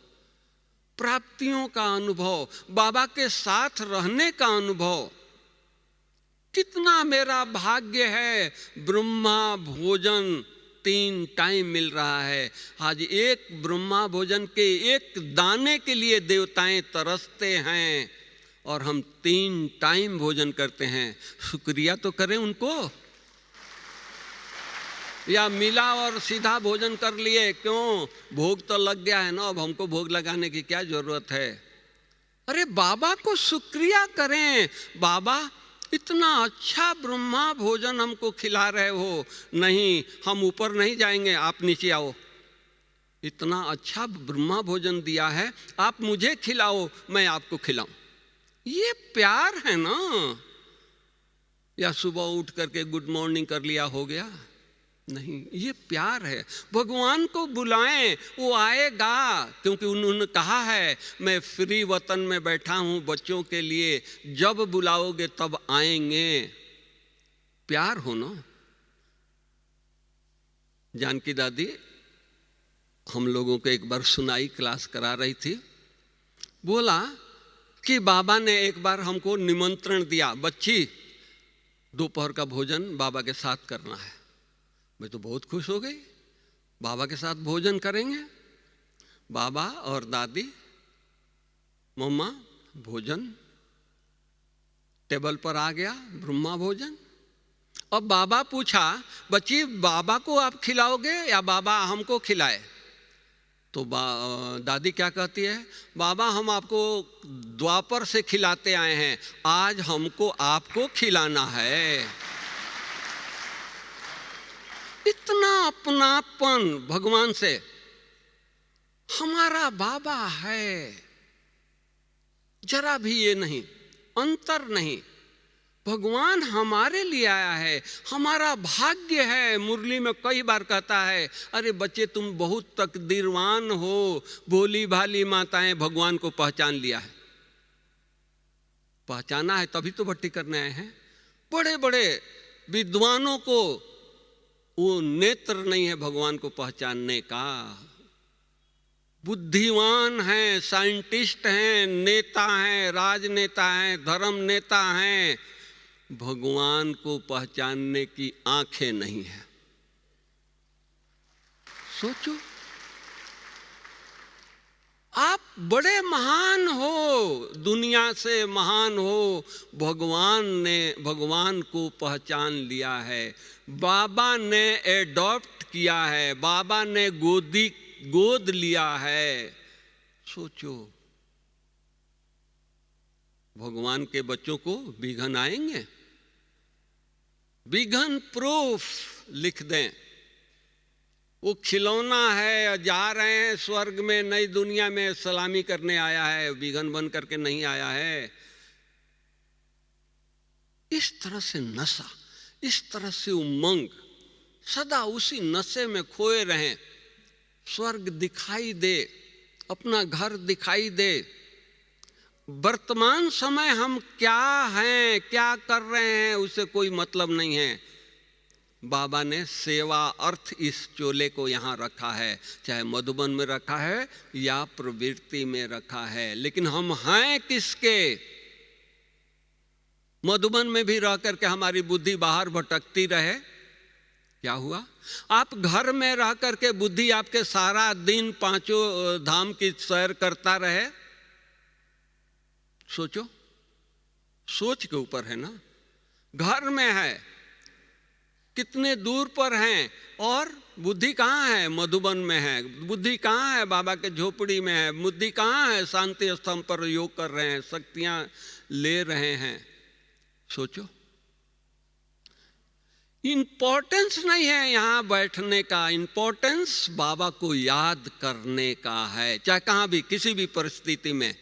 प्राप्तियों का अनुभव, बाबा के साथ रहने का अनुभव। कितना मेरा भाग्य है, ब्रह्मा भोजन 3 टाइम मिल रहा है। आज एक ब्रह्मा भोजन के एक दाने के लिए देवताएं तरसते हैं और हम 3 टाइम भोजन करते हैं। शुक्रिया तो करें उनको। या मिला और सीधा भोजन कर लिए, क्यों? भोग तो लग गया है ना, अब हमको भोग लगाने की क्या जरूरत है? अरे बाबा को शुक्रिया करें, बाबा इतना अच्छा ब्रह्मा भोजन हमको खिला रहे हो। नहीं, हम ऊपर नहीं जाएंगे, आप नीचे आओ। इतना अच्छा ब्रह्मा भोजन दिया है, आप मुझे खिलाओ, मैं आपको खिलाऊं। ये प्यार है ना। या सुबह उठ करके गुड मॉर्निंग कर लिया, हो गया? नहीं, ये प्यार है। भगवान को बुलाएं, वो आएगा, क्योंकि उन्होंने कहा है मैं फ्री वतन में बैठा हूं बच्चों के लिए, जब बुलाओगे तब आएंगे। प्यार हो ना। जानकी दादी हम लोगों को एक बार सुनाई क्लास करा रही थी, बोला कि बाबा ने एक बार हमको निमंत्रण दिया, बच्ची दोपहर का भोजन बाबा के साथ करना है। मैं तो बहुत खुश हो गई, बाबा के साथ भोजन करेंगे। बाबा और दादी, मम्मा, भोजन टेबल पर आ गया, ब्रह्मा भोजन। अब बाबा पूछा, बच्ची बाबा को आप खिलाओगे या बाबा हमको खिलाए? तो दादी क्या कहती है, बाबा हम आपको द्वापर से खिलाते आए हैं, आज हमको आपको खिलाना है। इतना अपनापन भगवान से। हमारा बाबा है, जरा भी ये नहीं, अंतर नहीं। भगवान हमारे लिए आया है, हमारा भाग्य है। मुरली में कई बार कहता है, अरे बच्चे तुम बहुत तकदीरवान हो, भोली भाली माताएं भगवान को पहचान लिया है। पहचाना है तभी तो भट्टी करने आए हैं। बड़े बड़े विद्वानों को वो नेत्र नहीं है भगवान को पहचानने का। बुद्धिमान हैं, साइंटिस्ट हैं, नेता हैं, राजनेता हैं, धर्म नेता हैं, भगवान को पहचानने की आंखें नहीं है। सोचो, आप बड़े महान हो, दुनिया से महान हो, भगवान को पहचान लिया है, बाबा ने एडॉप्ट किया है, बाबा ने गोद लिया है। सोचो, भगवान के बच्चों को विघन आएंगे? विघन प्रूफ लिख दें। वो खिलौना है, जा रहे हैं स्वर्ग में, नई दुनिया में सलामी करने आया है, विघन बन करके नहीं आया है। इस तरह से नशा, इस तरह से उमंग, सदा उसी नशे में खोए रहें। स्वर्ग दिखाई दे, अपना घर दिखाई दे, वर्तमान समय हम क्या हैं, क्या कर रहे हैं, उससे कोई मतलब नहीं है। बाबा ने सेवा अर्थ इस चोले को यहाँ रखा है, चाहे मधुबन में रखा है या प्रवृत्ति में रखा है, लेकिन हम हैं किसके? मधुबन में भी रह करके हमारी बुद्धि बाहर भटकती रहे, क्या हुआ? आप घर में रह करके बुद्धि आपके सारा दिन पांचों धाम की सैर करता रहे। सोचो, सोच के ऊपर है ना। घर में है, कितने दूर पर हैं, और बुद्धि कहाँ है? मधुबन में है। बुद्धि कहाँ है? बाबा के झोपड़ी में है। बुद्धि कहाँ है? शांति स्तंभ पर योग कर रहे हैं, शक्तियां ले रहे हैं। सोचो, इंपॉर्टेंस नहीं है यहाँ बैठने का, इंपॉर्टेंस बाबा को याद करने का है, चाहे कहाँ भी, किसी भी परिस्थिति में।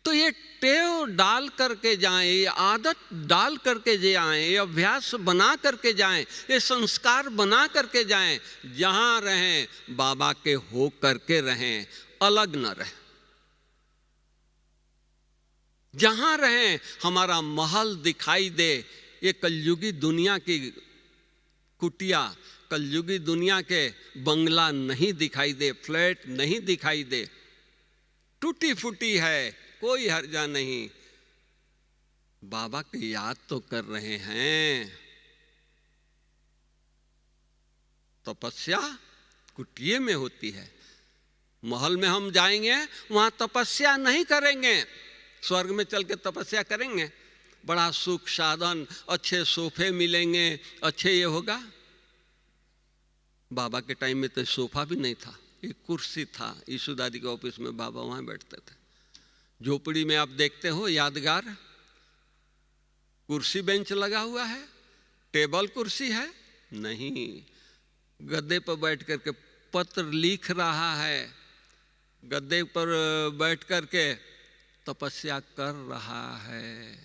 तो ये टेव डाल करके जाएं, ये आदत डाल करके जाएं, ये अभ्यास बना करके जाएं, ये संस्कार बना करके जाएं, जहाँ रहें बाबा के हो करके रहें, अलग न रहें। जहाँ रहें हमारा महल दिखाई दे। ये कलयुगी दुनिया की कुटिया, कलयुगी दुनिया के बंगला नहीं दिखाई दे, फ्लैट नहीं दिखाई दे, टूटी फूटी है, कोई हर्जा नहीं। बाबा की याद तो कर रहे हैं। तपस्या कुटिये में होती है, महल में हम जाएंगे वहां तपस्या नहीं करेंगे। स्वर्ग में चल के तपस्या करेंगे, बड़ा सुख साधन, अच्छे सोफे मिलेंगे, अच्छे ये होगा। बाबा के टाइम में तो सोफा भी नहीं था, एक कुर्सी था। यीशु दादी के ऑफिस में बाबा वहां बैठते थे। झोपड़ी में आप देखते हो यादगार, कुर्सी बेंच लगा हुआ है, टेबल कुर्सी है नहीं, गद्दे पर बैठ करके पत्र लिख रहा है, गद्दे पर बैठ करके तपस्या कर रहा है।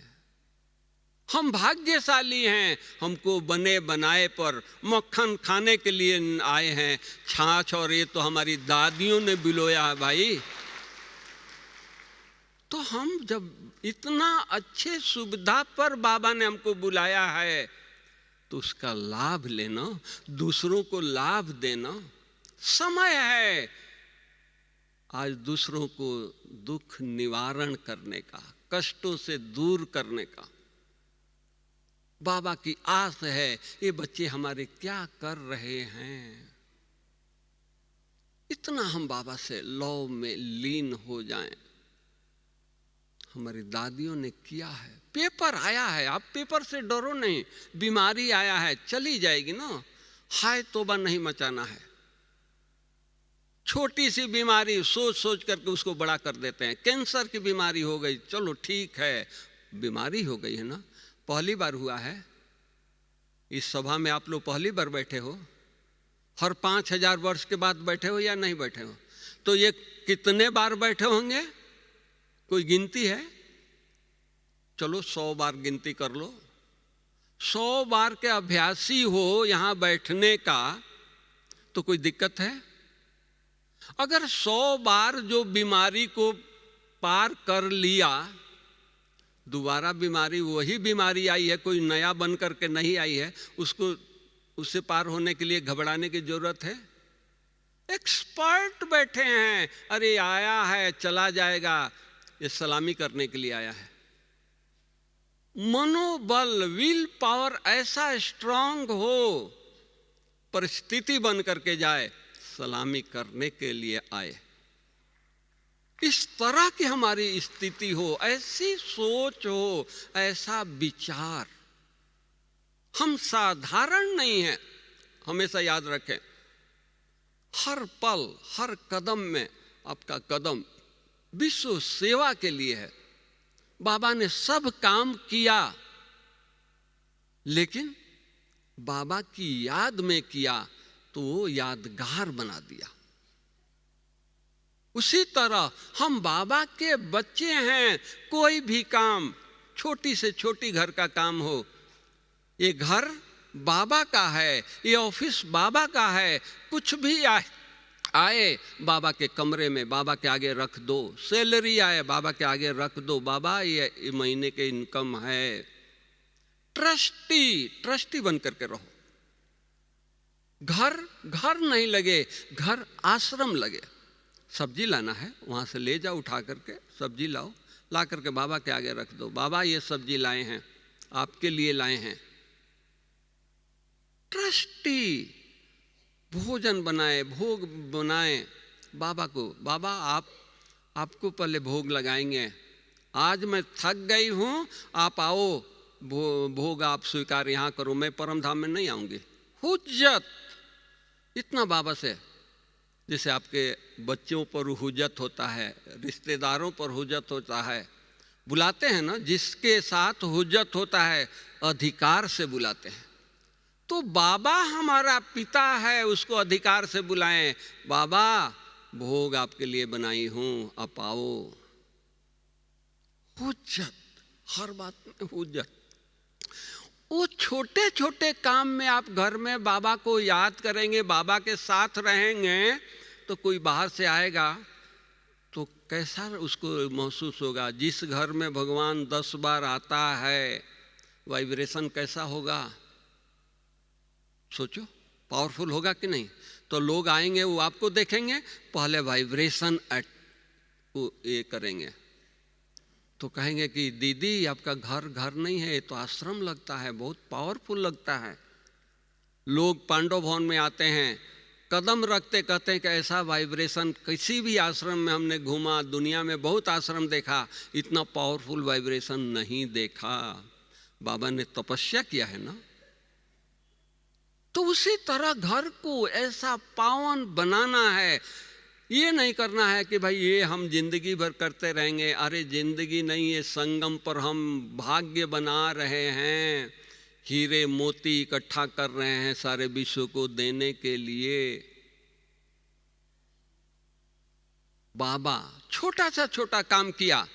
हम भाग्यशाली हैं, हमको बने बनाए पर मक्खन खाने के लिए आए हैं। छाछ और ये तो हमारी दादियों ने बिलोया है भाई। तो हम जब इतना अच्छे सुविधा पर बाबा ने हमको बुलाया है, तो उसका लाभ लेना, दूसरों को लाभ देना। समय है आज दूसरों को दुख निवारण करने का, कष्टों से दूर करने का। बाबा की आस है ये बच्चे हमारे क्या कर रहे हैं। इतना हम बाबा से लौ में लीन हो जाएं। हमारी दादियों ने किया है। पेपर आया है, आप पेपर से डरो नहीं। बीमारी आया है, चली जाएगी ना, हाय तौबा नहीं मचाना है। छोटी सी बीमारी सोच सोच करके उसको बड़ा कर देते हैं। कैंसर की बीमारी हो गई, चलो ठीक है, बीमारी हो गई है ना। पहली बार हुआ है इस सभा में, आप लोग पहली बार बैठे हो। हर 5000 वर्ष के बाद बैठे हो या नहीं बैठे हो? तो ये कितने बार बैठे होंगे, कोई गिनती है? चलो 100 बार गिनती कर लो। 100 बार के अभ्यासी हो यहाँ बैठने का, तो कोई दिक्कत है? अगर 100 बार जो बीमारी को पार कर लिया, दोबारा बीमारी वही बीमारी आई है, कोई नया बन करके नहीं आई है, उससे पार होने के लिए घबराने की जरूरत है? एक्सपर्ट बैठे हैं, अरे आया है चला जाएगा, ये सलामी करने के लिए आया है। मनोबल, विल पावर ऐसा स्ट्रांग हो, परिस्थिति बन करके जाए, सलामी करने के लिए आए। इस तरह की हमारी स्थिति हो, ऐसी सोच हो, ऐसा विचार। हम साधारण नहीं हैं, हमेशा याद रखें। हर पल, हर कदम में आपका कदम विश्व सेवा के लिए है। बाबा ने सब काम किया, लेकिन बाबा की याद में किया तो वो यादगार बना दिया। उसी तरह हम बाबा के बच्चे हैं। कोई भी काम, छोटी से छोटी घर का काम हो, ये घर बाबा का है, ये ऑफिस बाबा का है, कुछ भी आए बाबा के कमरे में बाबा के आगे रख दो। सैलरी आए बाबा के आगे रख दो, बाबा ये महीने के इनकम है। ट्रस्टी बन करके रहो। घर नहीं लगे, घर आश्रम लगे। सब्जी लाना है, वहां से ले जाओ, उठा करके सब्जी लाओ, ला करके बाबा के आगे रख दो। बाबा ये सब्जी लाए हैं, आपके लिए लाए हैं। ट्रस्टी भोजन बनाए, भोग बनाए बाबा को। बाबा आपको पहले भोग लगाएंगे, आज मैं थक गई हूं, आप आओ, भोग आप स्वीकार यहां करो, मैं परम धाम में नहीं आऊंगी। हुज्जत, इतना बाबा से, जैसे आपके बच्चों पर हुज्जत होता है, रिश्तेदारों पर हुज्जत होता है, बुलाते हैं ना, जिसके साथ हुज्जत होता है अधिकार से बुलाते हैं। तो बाबा हमारा पिता है, उसको अधिकार से बुलाएं। बाबा भोग आपके लिए बनाई हूं, आप आओ। हुज्जत, हर बात में हुज्जत। वो छोटे छोटे काम में आप घर में बाबा को याद करेंगे, बाबा के साथ रहेंगे, तो कोई बाहर से आएगा तो कैसा उसको महसूस होगा? जिस घर में भगवान 10 बार आता है, वाइब्रेशन कैसा होगा? सोचो, पावरफुल होगा कि नहीं? तो लोग आएंगे, वो आपको देखेंगे, पहले वाइब्रेशन ये करेंगे, तो कहेंगे कि दीदी आपका घर नहीं है, ये तो आश्रम लगता है, बहुत पावरफुल लगता है। लोग पांडव भवन में आते हैं, कदम रखते कहते हैं कि ऐसा वाइब्रेशन किसी भी आश्रम में हमने घूमा, दुनिया में बहुत आश्रम देखा, इतना पावरफुल वाइब्रेशन नहीं देखा। बाबा ने तपस्या किया है ना। तो उसी तरह घर को ऐसा पावन बनाना है। ये नहीं करना है कि भाई ये हम जिंदगी भर करते रहेंगे। अरे जिंदगी नहीं, ये संगम पर हम भाग्य बना रहे हैं, हीरे मोती इकट्ठा कर रहे हैं सारे विश्व को देने के लिए। बाबा छोटा सा छोटा काम किया,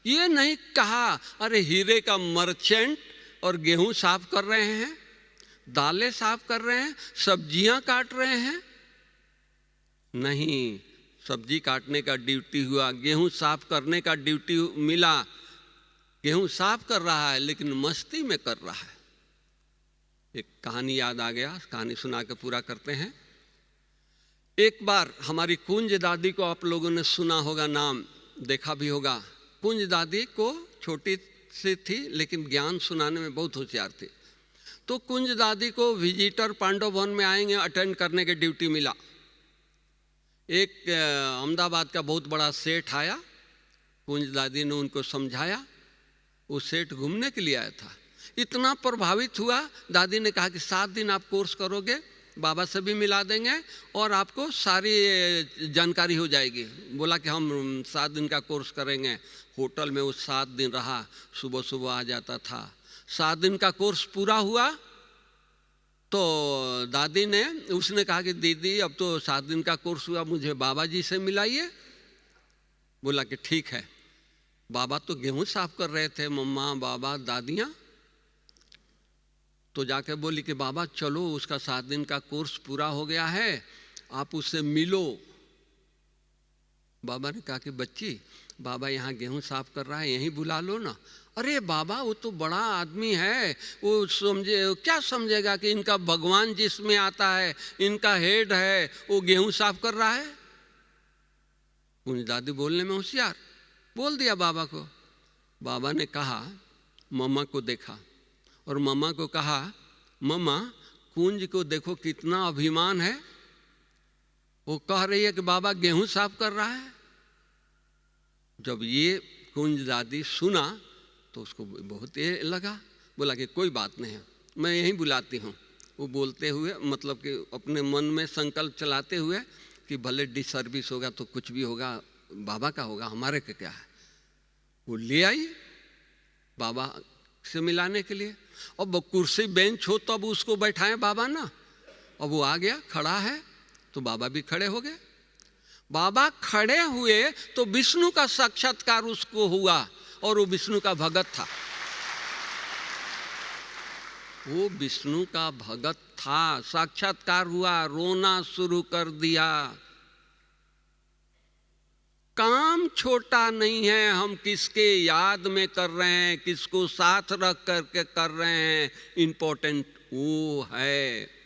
ये नहीं कहा अरे हीरे का मर्चेंट और गेहूं साफ कर रहे हैं, दालें साफ कर रहे हैं, सब्जियां काट रहे हैं। नहीं, सब्जी काटने का ड्यूटी हुआ, गेहूं साफ करने का ड्यूटी मिला। गेहूं साफ कर रहा है लेकिन मस्ती में कर रहा है। एक कहानी याद आ गया, कहानी सुना के पूरा करते हैं। एक बार हमारी कुंज दादी को आप लोगों ने सुना होगा, नाम देखा भी होगा। कुंज दादी को छोटी सी थी लेकिन ज्ञान सुनाने में बहुत होशियार थी। तो कुंज दादी को विजिटर पांडव भवन में आएंगे, अटेंड करने के ड्यूटी मिला। एक अहमदाबाद का बहुत बड़ा सेठ आया, कुंज दादी ने उनको समझाया। वो सेठ घूमने के लिए आया था, इतना प्रभावित हुआ, दादी ने कहा कि 7 दिन आप कोर्स करोगे, बाबा से भी मिला देंगे और आपको सारी जानकारी हो जाएगी। बोला कि हम 7 दिन का कोर्स करेंगे। होटल में वो 7 दिन रहा, सुबह सुबह आ जाता था। 7 दिन का कोर्स पूरा हुआ तो दादी ने, उसने कहा कि दीदी अब तो 7 दिन का कोर्स हुआ, मुझे बाबा जी से मिलाइए। बोला कि ठीक है। बाबा तो गेहूं साफ कर रहे थे, मम्मा बाबा दादियाँ। तो जाके बोली कि बाबा चलो, उसका 7 दिन का कोर्स पूरा हो गया है, आप उससे मिलो। बाबा ने कहा कि बच्ची बाबा यहाँ गेहूं साफ कर रहा है, यहीं बुला लो ना। अरे बाबा वो तो बड़ा आदमी है, वो समझे क्या समझेगा कि इनका भगवान जिसमें आता है, इनका हेड है, वो गेहूं साफ कर रहा है। कुंज दादी बोलने में होशियार, बोल दिया बाबा को। बाबा ने कहा, मम्मा को देखा और मम्मा को कहा, मम्मा कुंज को देखो कितना अभिमान है, वो कह रही है कि बाबा गेहूं साफ कर रहा है। जब ये कुंज दादी सुना तो उसको बहुत ये लगा, बोला कि कोई बात नहीं है, मैं यहीं बुलाती हूँ। वो बोलते हुए मतलब कि अपने मन में संकल्प चलाते हुए कि भले डिसर्विस होगा तो कुछ भी होगा, बाबा का होगा, हमारे का क्या है। वो ले आई बाबा से मिलाने के लिए। अब कुर्सी बेंच हो तो अब उसको बैठाएं बाबा ना। अब वो आ गया, खड़ा है, तो बाबा भी खड़े हो गए। बाबा खड़े हुए तो विष्णु का साक्षात्कार उसको हुआ और वो विष्णु का भगत था। वो विष्णु का भगत था, साक्षात्कार हुआ, रोना शुरू कर दिया। काम छोटा नहीं है, हम किसके याद में कर रहे हैं, किसको साथ रख करके कर रहे हैं, इंपॉर्टेंट वो है।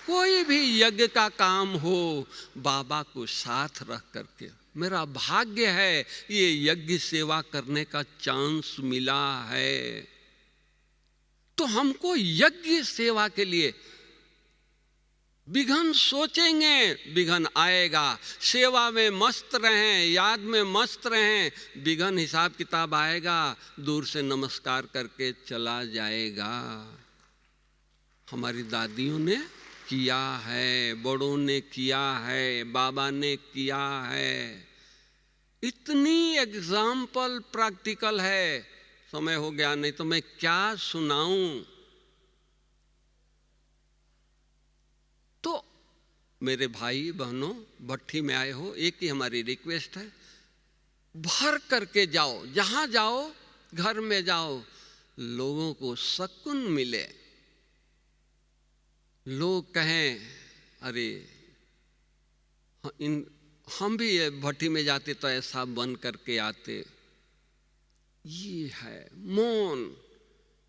कोई भी यज्ञ का काम हो, बाबा को साथ रख करके, मेरा भाग्य है ये यज्ञ सेवा करने का चांस मिला है, तो हमको यज्ञ सेवा के लिए विघन सोचेंगे, विघन आएगा। सेवा में मस्त रहें, याद में मस्त रहें, विघन हिसाब किताब आएगा, दूर से नमस्कार करके चला जाएगा। हमारी दादियों ने किया है, बड़ों ने किया है, बाबा ने किया है। इतनी एग्जाम्पल प्रैक्टिकल है। समय हो गया, नहीं तो मैं क्या सुनाऊं। तो मेरे भाई बहनों, भट्ठी में आए हो, एक ही हमारी रिक्वेस्ट है, भर करके जाओ, जहां जाओ, घर में जाओ, लोगों को सुकून मिले। लोग कहें अरे हम भी भट्ठी में जाते तो ऐसा बन करके आते। ये है मौन।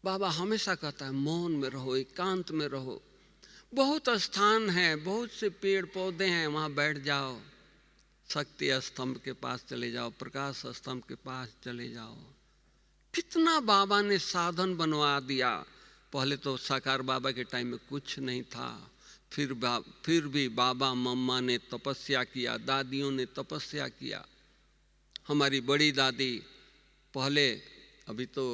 बाबा हमेशा कहता है मौन में रहो, एकांत में रहो। बहुत स्थान है, बहुत से पेड़ पौधे हैं, वहाँ बैठ जाओ। शक्ति स्तंभ के पास चले जाओ, प्रकाश स्तंभ के पास चले जाओ। कितना बाबा ने साधन बनवा दिया। पहले तो साकार बाबा के टाइम में कुछ नहीं था, फिर भी बाबा मम्मा ने तपस्या किया, दादियों ने तपस्या किया। हमारी बड़ी दादी पहले, अभी तो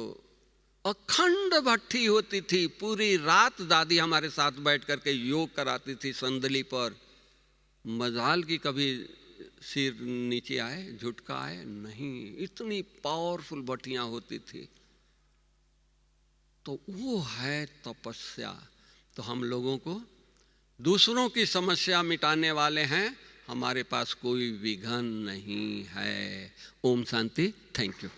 अखंड भट्ठी होती थी, पूरी रात दादी हमारे साथ बैठ करके योग कराती थी संदली पर। मजाल की कभी सिर नीचे आए, झुटका आए नहीं, इतनी पावरफुल भट्टियां होती थी। तो वो है तपस्या। तो हम लोगों को दूसरों की समस्या मिटाने वाले हैं, हमारे पास कोई विघन नहीं है। ओम शांति। Thank you.